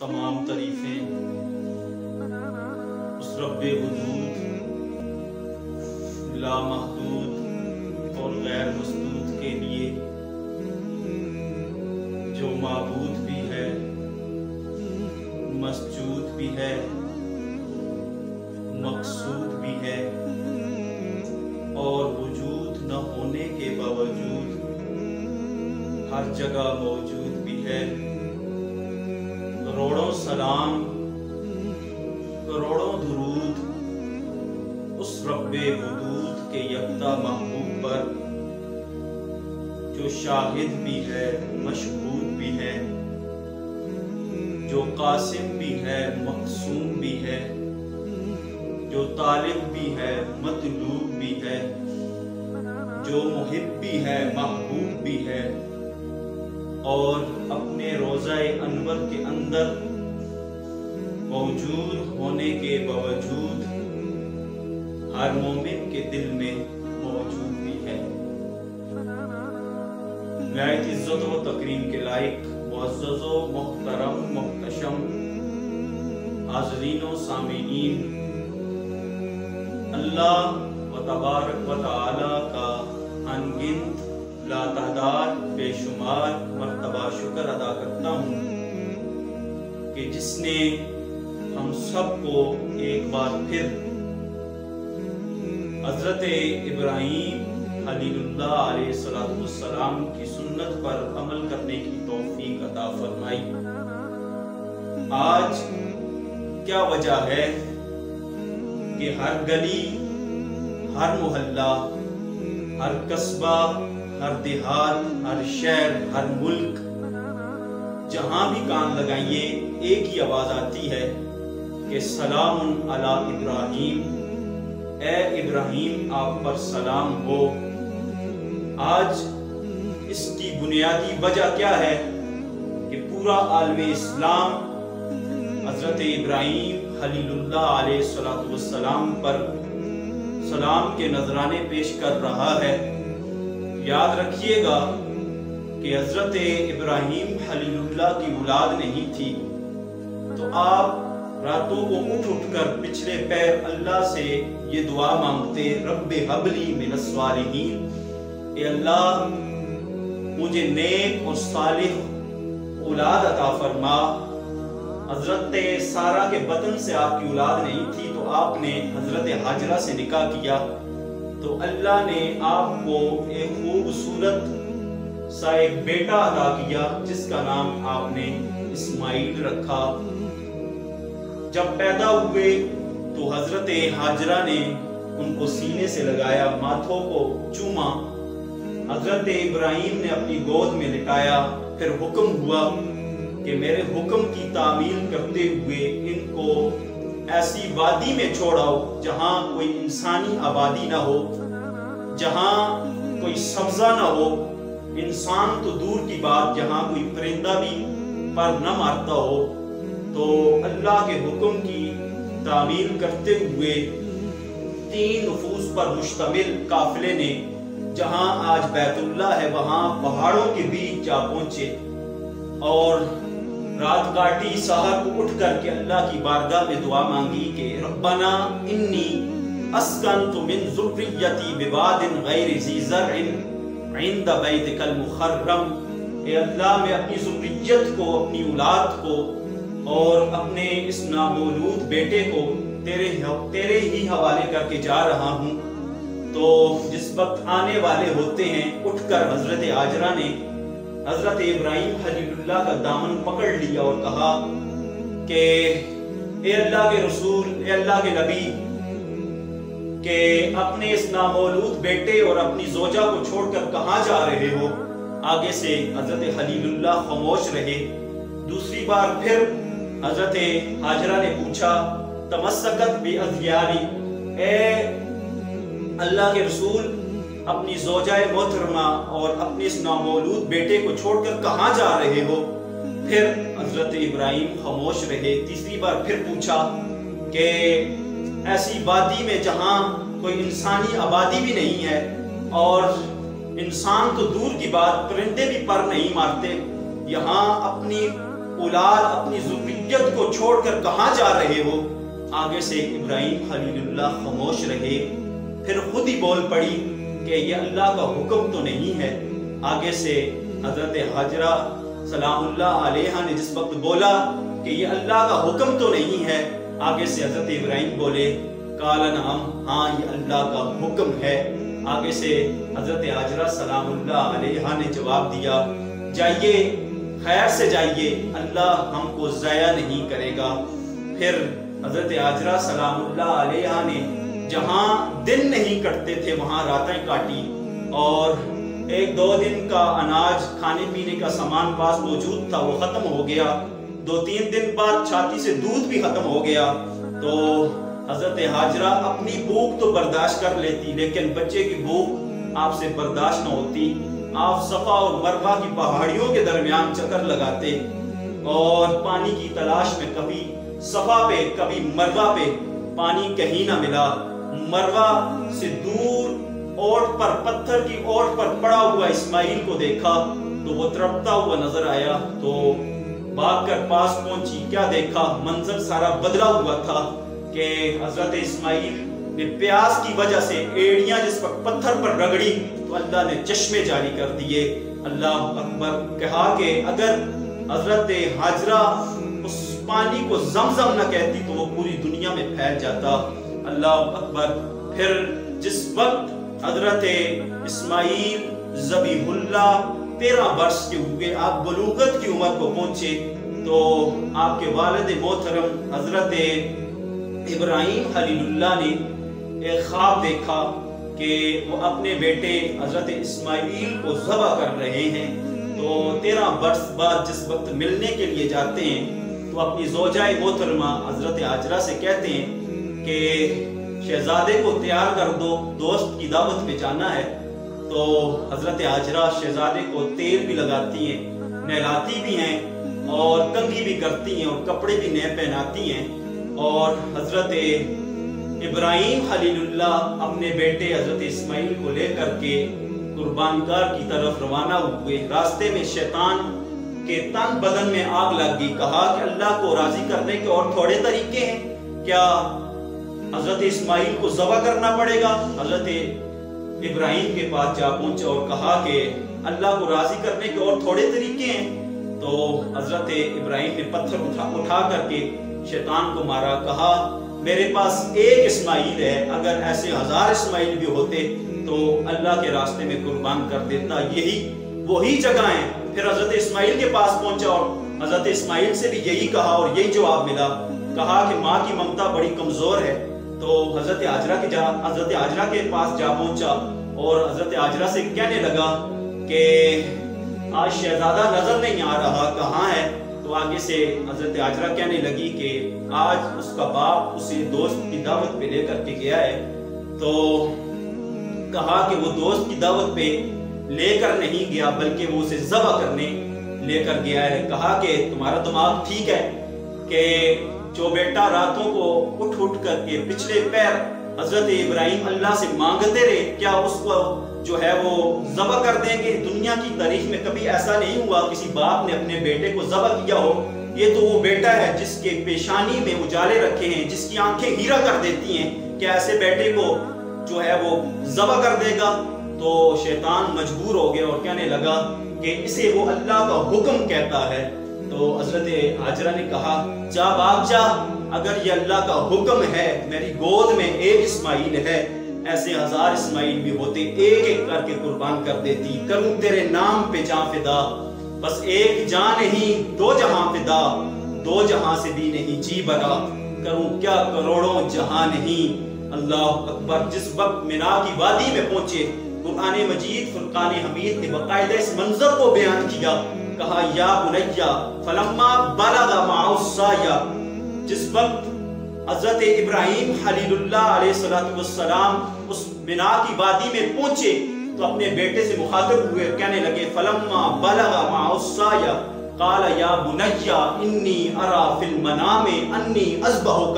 तमाम तारीफें उस रब्बे वजूद लामहदूद और गैर मसदूद के लिए जो माबूद भी है, मसजूद भी है, मकसूद भी है और वजूद न होने के बावजूद हर जगह मौजूद भी है। करोड़ों सलाम, करोड़ों दुरूद उस रब्बे वजूद के यकता महबूब पर जो शाहिद भी है, मशहूद भी है, जो कासिम भी है, मकसूम भी है, जो तालिब भी है, मतलूब भी है, जो मुहिब भी है, महबूब भी है और अपने रोज़ाए अनवर के अंदर मौजूद होने के बावजूद हर मोमिन के दिल में मौजूद भी है। निहायत इज्जत व तकरीम के लायक मुअज़्ज़ज़ व मुहतरम मुहतशम हाज़रीन व सामीईन, अल्लाह व तबारक व तआला का अनगिनत लातादाद बेशुमार मर्तबा शुक्र अदा करता हूँ कि जिसने हम सबको एक बार फिर हज़रत इब्राहीम खलीलुल्लाह अलैहिस्सलाम की सुन्नत पर अमल करने की तौफीक अता फरमाई। आज क्या वजह है कि हर गली, हर मोहल्ला, हर कस्बा, हर देहात, हर शहर, हर मुल्क, जहां भी कान लगाइए एक ही आवाज आती है कि सलामुन अला इब्राहीम, ए इब्राहीम आप पर सलाम हो। आज इसकी बुनियादी वजह क्या है कि पूरा आलम इस्लाम हजरत इब्राहीम खलीलुल्लाह अलैहिस्सलाम पर सलाम के नजराने पेश कर रहा है। याद रखिएगा कि हजरत इब्राहीम खलीलुल्लाह की औलाद नहीं थी, तो आप रातों को उठ कर पिछले पैर अल्लाह से ये दुआ मांगते, रब्बे हबली मिनस सालिहीन, ए अल्लाह मुझे नेक और सालिह औलाद अता फरमा। हजरत सारा के बतन से आपकी औलाद नहीं थी, तो आपने हजरत हाजरा से निकाह किया, तो अल्लाह ने आपको एक खूबसूरत सा एक बेटा अता किया जिसका नाम आपने इस्माइल रखा। जब पैदा हुए तो हजरत हाजरा ने उनको सीने से लगाया, माथों को चूमा, हजरत इब्राहीम ने अपनी गोद में लिटाया। फिर हुक्म हुआ कि मेरे हुक्म की तामील करते हुए इनको ऐसी वादी में छोड़ाओ जहां कोई इंसानी आबादी ना हो, जहां कोई सब्जा ना हो, इंसान तो दूर की बात जहां कोई परिंदा भी पर न मारता हो। तो अल्लाह के हुक्म की तामील करते हुए 3 नफूस पर मुश्तमिल काफिले ने जहां आज बैतुल्लाह है वहां पहाड़ों के बीच जा पहुंचे और रात काटी, सहर को उठ करके अल्लाह की बारगाह में दुआ मांगी कि रब्बना इन्नी अस्कनतु मिन ज़ुर्रिय्यती बिवादिन गैरि ज़ी ज़र्इन इंद बैतिकल मुहर्रम, ए अल्लाह मैं अपनी ज़ुर्रियत को, अपनी औलाद को और अपने इस नामौलूद बेटे को तेरे ही हवाले करके जा रहा हूँ। तो जिस वक्त आने वाले होते हैं, उठकर हजरत हाजरा ने हजरत इब्राहीम खलीलुल्लाह का दामन पकड़ लिया और कहा कि ए अल्लाह के रसूल, ए अल्लाह के नबी, के अपने इस नामौलूद बेटे और अपनी जोजा को छोड़कर कहाँ जा रहे हो। आगे से हजरत खलीलुल्लाह खामोश रहे। दूसरी बार फिर हजरत हाजरा ने पूछा, तमस्सकत बि अज़यारी, ए अल्लाह के रसूल अपनी जोजाए मोहतरमा और अपने इस नामौलूद बेटे को छोड़कर कहाँ जा रहे हो। फिर हजरत इब्राहीम खामोश रहे। तीसरी बार फिर पूछा कि ऐसी वादी में जहां कोई इंसानी आबादी भी नहीं है और इंसान तो दूर की बात, परिंदे भी पर नहीं मारते, यहाँ अपनी औलाद, अपनी ज़ुर्रियत ملکیت کو چھوڑ کر کہاں جا رہے ہو؟ آگے سے ابراہیم خلیل اللہ خاموش رہے، پھر خود ہی بول پڑی کہ یہ اللہ کا حکم تو نہیں ہے۔ آگے سے حضرت حاجرہ سلام اللہ علیہا نے جس وقت بولا کہ یہ اللہ کا حکم تو نہیں ہے، آگے سے حضرت ابراہیم بولے قال نعم، ہاں یہ اللہ کا حکم ہے۔ آگے سے حضرت حاجرہ سلام اللہ علیہا نے جواب دیا جائیے، خیر سے جائیے، اللہ ہم کو ضائع نہیں کرے گا۔ پھر حضرت حاجرہ سلام اللہ علیہا نے جہاں دن نہیں کٹتے تھے وہاں راتیں کاٹی، اور 1-2 دن کا اناج کھانے پینے کا سامان پاس موجود تھا وہ ختم ہو گیا، 2-3 دن بعد چھاتی سے دودھ بھی ختم ہو گیا۔ تو حضرت حاجرہ اپنی بھوک تو برداشت کر لیتی، لیکن بچے کی بھوک آپ سے برداشت نہ ہوتی۔ آپ صفا اور مروہ کی پہاڑیوں کے درمیان چکر لگاتے اور پانی کی تلاش میں کبھی صفا پہ کبھی مروہ پہ پانی کہیں نہ ملا۔ مروہ سے دور اوٹ پر پتھر کی اوٹ پر پڑا ہوا اسماعیل کو دیکھا تو وہ تڑپتا ہوا نظر آیا، تو بھاگ کر پاس پہنچی۔ کیا دیکھا؟ منظر سارا بدلا ہوا تھا کہ حضرت اسماعیل نے پیاس کی وجہ سے ایڑیاں جس وقت پتھر پر رگڑی تو اللہ نے چشمے جاری کر دیے۔ اللہ اکبر کہا کہ اگر حضرت حاجرہ اس پانی کو زمزم نہ کہتی تو وہ پوری دنیا میں پھیل جاتا۔ اللہ اکبر۔ پھر جس وقت حضرت اسماعیل ذبیح اللہ 13 برس کے ہوئے، آپ بلوغت کی عمر کو پہنچے، تو آپ کے والد محترم حضرت ابراہیم خلیل اللہ نے ایک خواب دیکھا کہ وہ اپنے بیٹے حضرت اسماعیل کو ذبح کر رہے ہیں۔ تو 13 برس بعد جس وقت ملنے کے لیے جاتے ہیں تو اپنی زوجہ محترمہ حضرت حاجرہ سے کہتے ہیں کہ شہزادے کو تیار کر دو، دوست کی دعوت پہ جانا ہے۔ تو حضرت حاجرہ شہزادے کو تیل بھی لگاتی ہیں، نہلاتی بھی ہیں اور کنگھی بھی کرتی ہیں اور کپڑے بھی نئے پہناتی ہیں، اور حضرت ابراہیم خلیل اللہ اپنے بیٹے حضرت اسماعیل کو لے کر کے قربان گاہ کی طرف روانہ ہوئے۔ راستے میں شیطان کے تن بدن میں آگ لگ گئی، کہا کہ اللہ کو راضی کرنے کے اور تھوڑے طریقے ہیں کیا؟ حضرت اسماعیل کو ذبح کرنا پڑے گا؟ حضرت ابراہیم کے پاس جا پہنچا اور کہا کہ اللہ کو راضی کرنے کے اور تھوڑے طریقے ہیں۔ تو حضرت ابراہیم نے پتھر اٹھا کر کے شیطان کو مارا، کہا میرے پاس ایک اسماعیل ہے، اگر ایسے 1000 اسماعیل بھی ہوتے تو اللہ کے راستے میں قربان کر دیتا، یہی وہی جگہ ہیں۔ پھر حضرت اسماعیل کے پاس پہنچا اور حضرت اسماعیل سے بھی یہی کہا اور یہی جواب ملا، کہا کہ ماں کی ممتا بڑی کمزور ہے۔ تو حضرت حاجرہ کے پاس جا پہنچا اور حضرت حاجرہ سے کہنے لگا کہ آج شہزادہ نظر نہیں آ رہا، کہاں ہے؟ تو آگے سے حضرت حاجرہ کہنے لگی کہ آج اس کا باپ اسے دوست کی دعوت پہ لے کر کے گیا ہے۔ تو کہا کہ وہ دوست کی دعوت پہ لے کر نہیں گیا بلکہ وہ اسے ذبح کرنے لے کر گیا ہے۔ کہا کہ تمہارا دماغ ٹھیک ہے کہ جو بیٹا راتوں کو اٹھ کر کے پچھلے پیر حضرت ابراہیم اللہ سے مانگتے رہے، کیا اس کو جو ہے وہ ذبح کر دیں گے؟ دنیا کی تاریخ میں کبھی ایسا نہیں ہوا کسی باپ نے اپنے بیٹے کو ذبح کیا ہو۔ یہ تو وہ بیٹا ہے جس کے پیشانی میں اجالے رکھے ہیں، جس کی آنکھیں ہیرا کر دیتی ہیں، کیا ایسے بیٹے کو جو ہے وہ ذبح کر دے گا؟ تو شیطان مجبور ہو گیا اور کہنے لگا کہ اسے وہ اللہ کا حکم کہتا ہے۔ تو حضرت حاجرہ نے کہا جا بھاگ جا، اگر یہ اللہ کا حکم ہے، میری گود میں ایک اسماعیل ہے، ایسے 1000 اسماعیل بھی ہوتے، ایک ایک کر کے قربان کر دیتی، کروں تیرے نام پہ جان فدا، بس ایک جان نہیں 2 جہاں فدا، 2 جہاں سے بھی نہیں جی برا، کروں کیا کروڑوں جہاں نہیں۔ اللہ اکبر۔ جس وقت مینا کی وادی میں پہنچے، قرآن مجید فرقان حمید نے باقاعدہ اس منظر کو بیان کیا، کہا یا بنیا فلما بلغ معه السعی۔ جس وقت حضرت ابراہیم خلیل اللہ علیہ السلام اس مینا کی وادی میں پہنچے تو اپنے بیٹے سے مخاطب ہوئے، کہنے لگے فلما بلغ معه السعی قال یا بنی انی ارى فی المنام انی اذبحک۔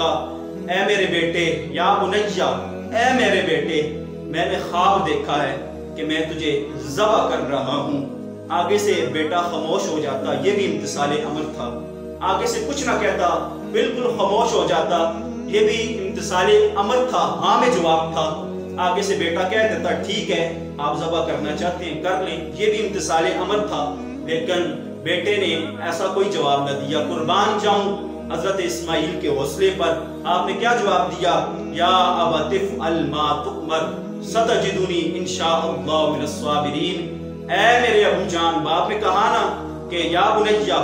اے میرے بیٹے، یا بنیا، اے میرے بیٹے، میں نے خواب دیکھا ہے کہ میں تجھے ذبح کر رہا ہوں۔ آگے سے بیٹا خاموش ہو جاتا، یہ بھی امتثال امر تھا۔ आगे से कुछ ना कहता, बिल्कुल खामोश हो जाता। ये भी इम्तिसाले अमर था, हाँ में जवाब था। आगे से बेटा कह देता ठीक है, आप ज़बह करना चाहते हैं कर लें, ये भी इम्तिसाले अमर था। लेकिन बेटे ने ऐसा कोई जवाब न दिया। कुर्बान जाऊं हजरत इस्माइल के हौसले पर, आपने क्या जवाब दिया? या अबतिफ अल मा तुमर सतजिदुनी इंशाअल्लाह मिनस साबिरीन। ऐ मेरे अबू जान, बाप ने कहा ना कि या बुनैया,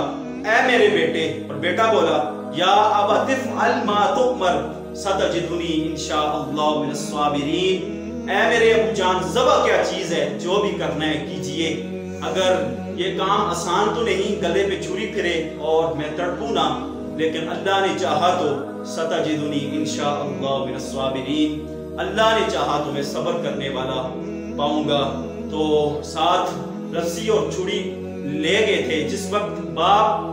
ऐ मेरे बेटे, और बेटा बोला या अबतिफ अल मा तुमर सतजिदुनी इंशाअल्लाह मिनस साबिरीन। ऐ मेरे अबू जान, ज़बह क्या चीज है, जो भी करना है कीजिए। अगर ये काम आसान तो नहीं, गले पे छुरी फिरे और मैं तड़पू ना, लेकिन अल्लाह ने चाहा तो सतजिदुनी इंशाअल्लाह मिनस साबिरीन। अल्लाह ने चाहा तो मैं सब्र करने वाला पाऊंगा। तो साथ रस्सी और छुरी ले गए थे। जिस वक्त बाप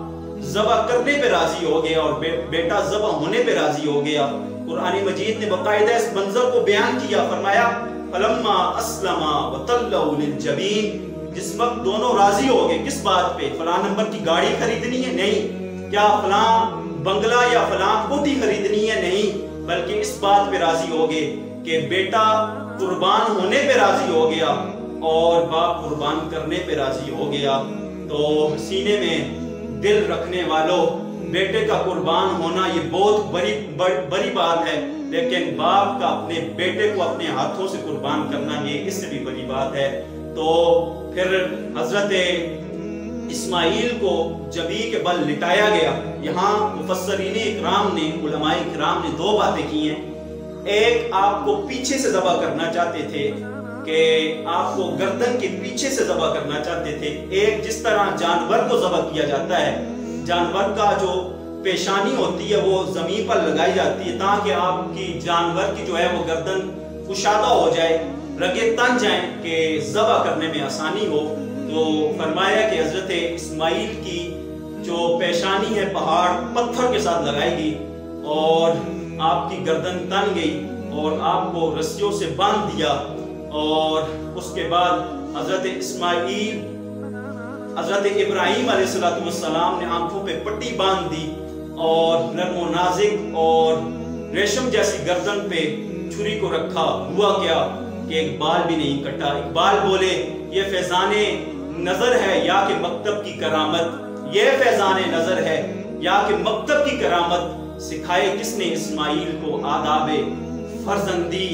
ज़बह करने पे राजी हो गया और बेटा ज़बह होने पे राजी हो गया, कुरान मजीद ने बाकायदा इस मंजर को बयान किया। फरमाया फलम्मा अस्लमा वतल्लहु लिलजबीन। जिस वक्त दोनों राजी हो गए, किस बात पे? फलां नंबर की गाड़ी खरीदनी है? नहीं। क्या फलां बंगला या फलां कोठी खरीदनी है? नहीं। बल्कि इस बात पे राजी हो गए कि बेटा कुर्बान होने पे राजी हो गया और बाप कुर्बान करने पे राजी हो गया। तो सीने में दिल रखने वालों, बेटे का कुर्बान होना ये बहुत बड़ी बात है, लेकिन बाप का अपने बेटे को अपने हाथों से कुर्बान करना ये इससे भी बड़ी बात है। तो फिर हजरत इस्माइल को जबी के बल लिटाया गया। यहाँ मुफस्सरीन इकराम ने, उलमाए इकराम ने दो बातें की हैं। एक, आपको पीछे से ज़बह करना चाहते थे कि आपको गर्दन के पीछे से ज़बह करना चाहते थे। एक, जिस तरह जानवर को ज़बह किया जाता है, जानवर का जो पेशानी होती है वो जमीन पर लगाई जाती है ताकि आपकी जानवर की जो है वो गर्दन कुशादा हो जाए, रगे तन जाए कि ज़बह करने में आसानी हो। तो फरमाया कि हजरत इस्माइल की जो पेशानी है पहाड़ पत्थर के साथ लगाई गई और आपकी गर्दन तन गई और आपको रस्सियों से बांध दिया। और उसके बाद हजरत इस्माइल, हजरत इब्राहीम अलैहिस्सलाम ने आंखों पे पट्टी बांध दी और नर्मो नाजिक और रेशम जैसी गर्दन पे छुरी को रखा। हुआ क्या कि एक बाल भी नहीं कटा। इकबाल बोले ये फैजाने नजर है या कि मकतब की करामत, ये फैजाने नजर है या कि मकतब की करामत, सिखाए किसने इस्माइल को आदाबे फर्जंदी।